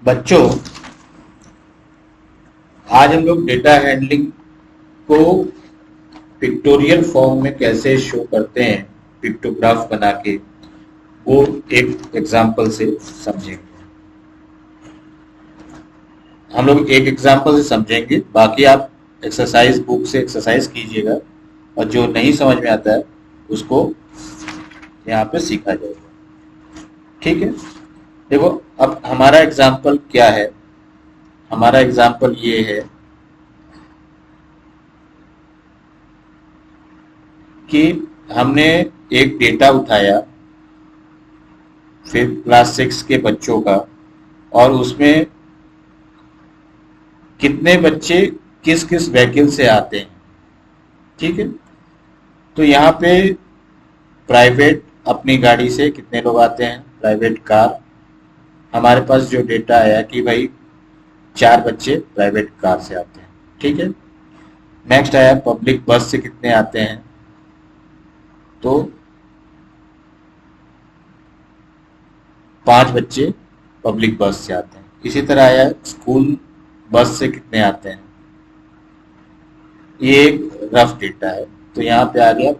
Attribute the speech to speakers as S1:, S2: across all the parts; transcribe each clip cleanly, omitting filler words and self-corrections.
S1: बच्चों, आज हम लोग डेटा हैंडलिंग को पिक्टोरियल फॉर्म में कैसे शो करते हैं, पिक्टोग्राफ बना के, वो एक एग्जाम्पल से समझेंगे। हम लोग एक एग्जाम्पल से समझेंगे, बाकी आप एक्सरसाइज बुक से एक्सरसाइज कीजिएगा और जो नहीं समझ में आता है उसको यहाँ पे सीखा जाएगा। ठीक है, देखो अब हमारा एग्जाम्पल क्या है। हमारा एग्जाम्पल ये है कि हमने एक डेटा उठाया फिर क्लास 6 के बच्चों का, और उसमें कितने बच्चे किस किस व्हीकल से आते हैं। ठीक है, तो यहाँ पे प्राइवेट अपनी गाड़ी से कितने लोग आते हैं, प्राइवेट कार। हमारे पास जो डेटा आया कि भाई 4 बच्चे प्राइवेट कार से आते हैं। ठीक है, नेक्स्ट आया पब्लिक बस से कितने आते हैं, तो 5 बच्चे पब्लिक बस से आते हैं। इसी तरह आया स्कूल बस से कितने आते हैं। ये एक रफ डेटा है, तो यहाँ पे आ गया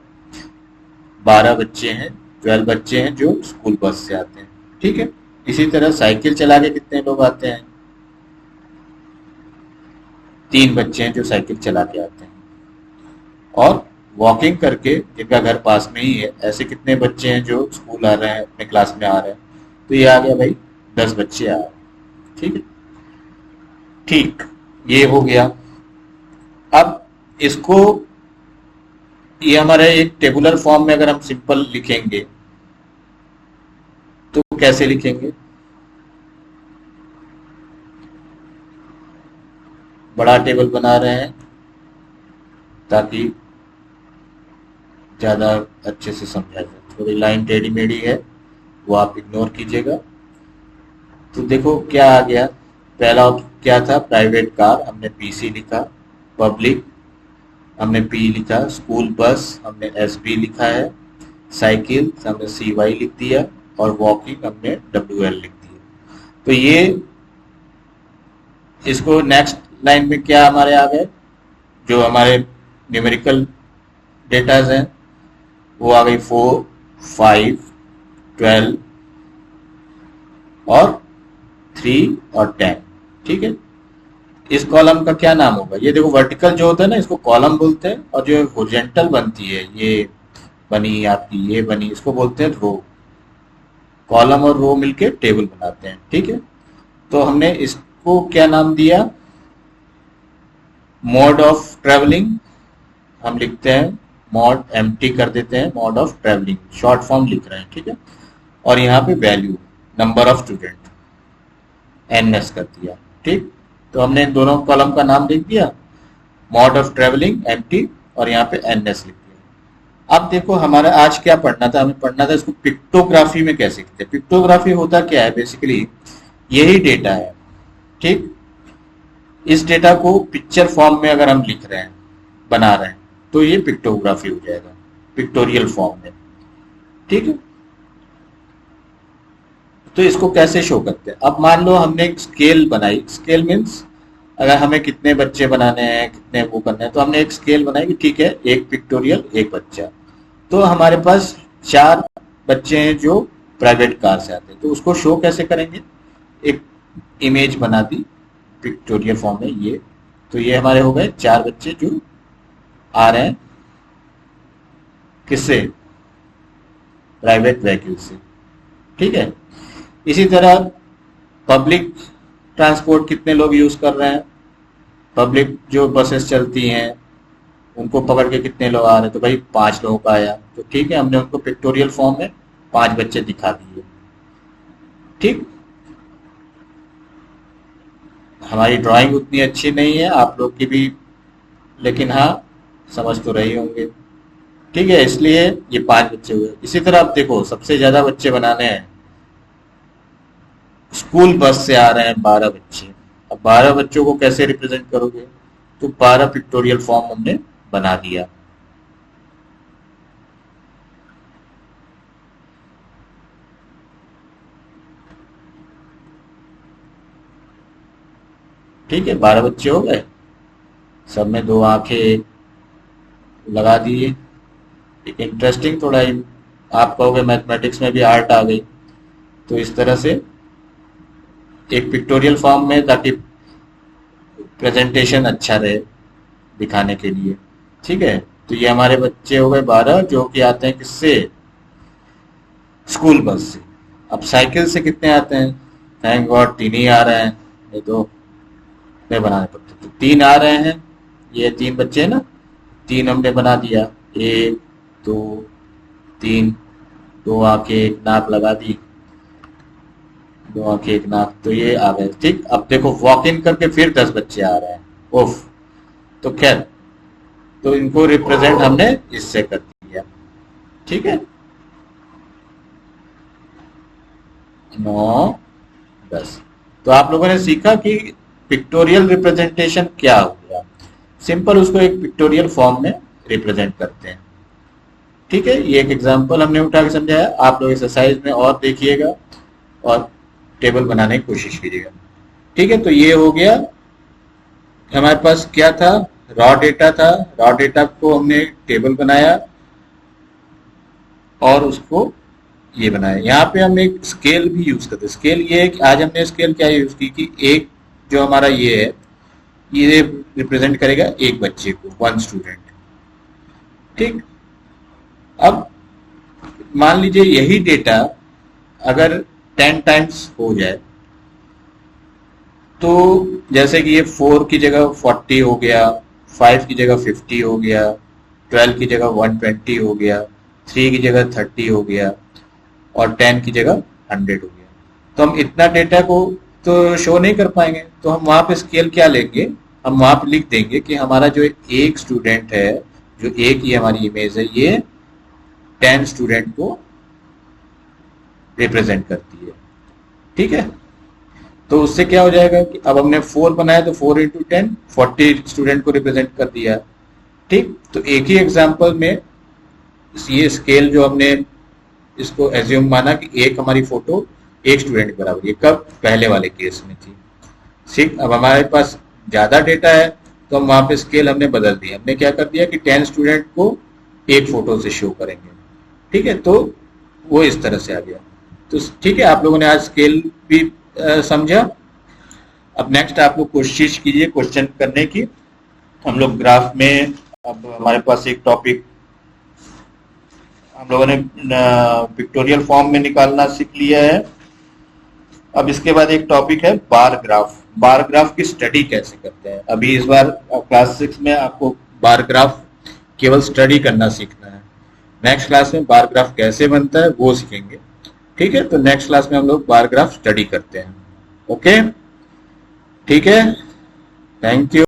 S1: 12 बच्चे हैं, 12 बच्चे हैं जो स्कूल बस से आते हैं। ठीक है, इसी तरह साइकिल चला के कितने लोग आते हैं, 3 बच्चे हैं जो साइकिल चला के आते हैं। और वॉकिंग करके जिनका घर पास में ही है, ऐसे कितने बच्चे हैं जो स्कूल आ रहे हैं, अपने क्लास में आ रहे हैं। तो ये आ गया भाई 10 बच्चे आ रहे हैं। ठीक है, ठीक, ये हो गया। अब इसको, ये हमारे एक टेबुलर फॉर्म में अगर हम सिंपल लिखेंगे तो कैसे लिखेंगे, बड़ा टेबल बना रहे हैं ताकि ज़्यादा अच्छे से समझा जाए। थोड़ी लाइन टेढ़ी मेढ़ी है, वो आप इग्नोर कीजिएगा। तो देखो क्या आ गया, पहला क्या था, प्राइवेट कार, हमने पीसी लिखा। पब्लिक हमने पी लिखा। स्कूल बस हमने एसबी लिखा है। साइकिल हमने सीवाई लिख दिया। और वॉकिंग हमने डब्ल्यूएल लिख दिया। तो ये, इसको नेक्स्ट लाइन में क्या हमारे आ गए, जो हमारे न्यूमेरिकल डेटाज हैं वो आ गई 4, 5, 12 और 3 और 10। ठीक है, इस कॉलम का क्या नाम होगा, ये देखो वर्टिकल जो होता है ना इसको कॉलम बोलते हैं, और जो हॉरिजॉन्टल बनती है, ये बनी आपकी, ये बनी, इसको बोलते हैं रो। कॉलम और रो मिलके टेबल बनाते हैं। ठीक है, तो हमने इसको क्या नाम दिया, मोड ऑफ ट्रेवलिंग हम लिखते हैं, मॉड एम्प्टी कर देते हैं, mode of travelling short form लिख रहे हैं। ठीक है, और यहाँ पे value number of student NS कर दिया। ठीक, तो हमने इन दोनों कॉलम का नाम लिख दिया, मोड ऑफ ट्रेवलिंग एम्प्टी, और यहाँ पे एनएस लिख दिया। अब देखो हमारा आज क्या पढ़ना था, हमें पढ़ना था इसको पिक्टोग्राफी में कैसे लिखते हैं। पिक्टोग्राफी होता क्या है, बेसिकली यही डेटा है। ठीक, इस डेटा को पिक्चर फॉर्म में अगर हम लिख रहे हैं, बना रहे हैं, तो ये पिक्टोग्राफी हो जाएगा, पिक्टोरियल फॉर्म में। ठीक है, तो इसको कैसे शो करते हैं। अब मान लो हमने एक स्केल बनाई, स्केल मीन्स अगर हमें कितने बच्चे बनाने हैं, कितने वो करने हैं, तो हमने एक स्केल बनाई कि ठीक है, एक पिक्टोरियल एक बच्चा। तो हमारे पास 4 बच्चे हैं जो प्राइवेट कार से आते हैं, तो उसको शो कैसे करेंगे, एक इमेज बना दी पिक्टोरियल फॉर्म में, ये तो ये हमारे हो गए 4 बच्चे जो आ रहे हैं किससे, प्राइवेट व्हीकल से। ठीक है, इसी तरह पब्लिक ट्रांसपोर्ट कितने लोग यूज कर रहे हैं, पब्लिक जो बसेस चलती हैं उनको पकड़ के कितने लोग आ रहे हैं, तो भाई 5 लोगों का आया। तो ठीक है, हमने उनको पिक्टोरियल फॉर्म में 5 बच्चे दिखा दिए। ठीक, हमारी ड्राइंग उतनी अच्छी नहीं है आप लोग की भी, लेकिन हाँ समझ तो रही होंगे। ठीक है, इसलिए ये 5 बच्चे हुए। इसी तरह आप देखो सबसे ज्यादा बच्चे बनाने हैं, स्कूल बस से आ रहे हैं 12 बच्चे। अब 12 बच्चों को कैसे रिप्रेजेंट करोगे, तो 12 पिक्टोरियल फॉर्म हमने बना दिया। ठीक है, 12 बच्चे हो गए, सब में 2 आंखें लगा दिए। एक इंटरेस्टिंग थोड़ा आप कहोगे मैथमेटिक्स में भी आर्ट आ गई। तो इस तरह से एक पिक्टोरियल फॉर्म में, ताकि प्रेजेंटेशन अच्छा रहे दिखाने के लिए। ठीक है, तो ये हमारे बच्चे हो गए 12, जो कि आते हैं किससे? स्कूल बस से। अब साइकिल से कितने आते हैं? थैंक गॉड 3 ही आ रहे हैं, नहीं तो नहीं बनाने पड़ते। तो 3 आ रहे हैं, ये 3 बच्चे हैं ना, 3 हमने बना दिया, 1 2 3, 2 आंखें 1 नाक लगा दी, 2 आंखें 1 नाक, तो ये आ गए। ठीक, अब देखो वॉक इन करके फिर 10 बच्चे आ रहे हैं, उफ। तो खैर, तो इनको रिप्रेजेंट हमने इससे कर दिया। ठीक है, 9 10। तो आप लोगों ने सीखा कि पिक्टोरियल रिप्रेजेंटेशन क्या हो गया। सिंपल उसको एक पिक्टोरियल फॉर्म में रिप्रेजेंट करते हैं। ठीक है, ये एक एग्जांपल हमने उठा के समझाया। आप लोग एक्सरसाइज में और देखिएगा और टेबल बनाने की कोशिश कीजिएगा। ठीक है, तो ये हो गया हमारे पास, क्या था? रॉ डेटा था। रॉ डेटा को हमने टेबल बनाया और उसको ये बनाया। यहाँ पे हम एक स्केल भी यूज करते हैं। स्केल ये है कि आज हमने स्केल क्या यूज की कि एक जो हमारा ये है, ये रिप्रेजेंट करेगा एक बच्चे को, 1 स्टूडेंट। ठीक, अब मान लीजिए यही डेटा अगर 10 टाइम्स हो जाए, तो जैसे कि ये 4 की जगह 40 हो गया, 5 की जगह 50 हो गया, 12 की जगह 120 हो गया, 3 की जगह 30 हो गया और 10 की जगह 100 हो गया। तो हम इतना डेटा को तो शो नहीं कर पाएंगे, तो हम वहां पे स्केल क्या लेंगे? हम वहां पे लिख देंगे कि हमारा जो एक स्टूडेंट है, जो एक ही हमारी इमेज है, ये 10 स्टूडेंट को रिप्रेजेंट करती है। ठीक है, तो उससे क्या हो जाएगा कि अब हमने 4 बनाया, तो 4 इंटू 10 40 स्टूडेंट को रिप्रेजेंट कर दिया। ठीक, तो एक ही एग्जाम्पल में ये स्केल जो हमने इसको एज्यूम माना कि एक हमारी फोटो एक स्टूडेंट के बराबर, ये कब? पहले वाले केस में थी। ठीक, अब हमारे पास ज्यादा डेटा है, तो हम वहां पे स्केल हमने बदल दिया। हमने क्या कर दिया कि 10 स्टूडेंट को एक फोटो से शो करेंगे। ठीक है, तो वो इस तरह से आ गया। तो ठीक है, आप लोगों ने आज स्केल भी समझा। अब नेक्स्ट आप लोग कोशिश कीजिए क्वेश्चन करने की। हम लोग ग्राफ में, अब हमारे पास एक टॉपिक हम लोगों ने पिक्टोरियल फॉर्म में निकालना सीख लिया है। अब इसके बाद एक टॉपिक है बार ग्राफ। बार ग्राफ की स्टडी कैसे करते हैं। अभी इस बार क्लास 6 में आपको बार ग्राफ केवल स्टडी करना सीखना है। नेक्स्ट क्लास में बार ग्राफ कैसे बनता है वो सीखेंगे। ठीक है, तो नेक्स्ट क्लास में हम लोग बार ग्राफ स्टडी करते हैं। ओके, ठीक है, थैंक यू।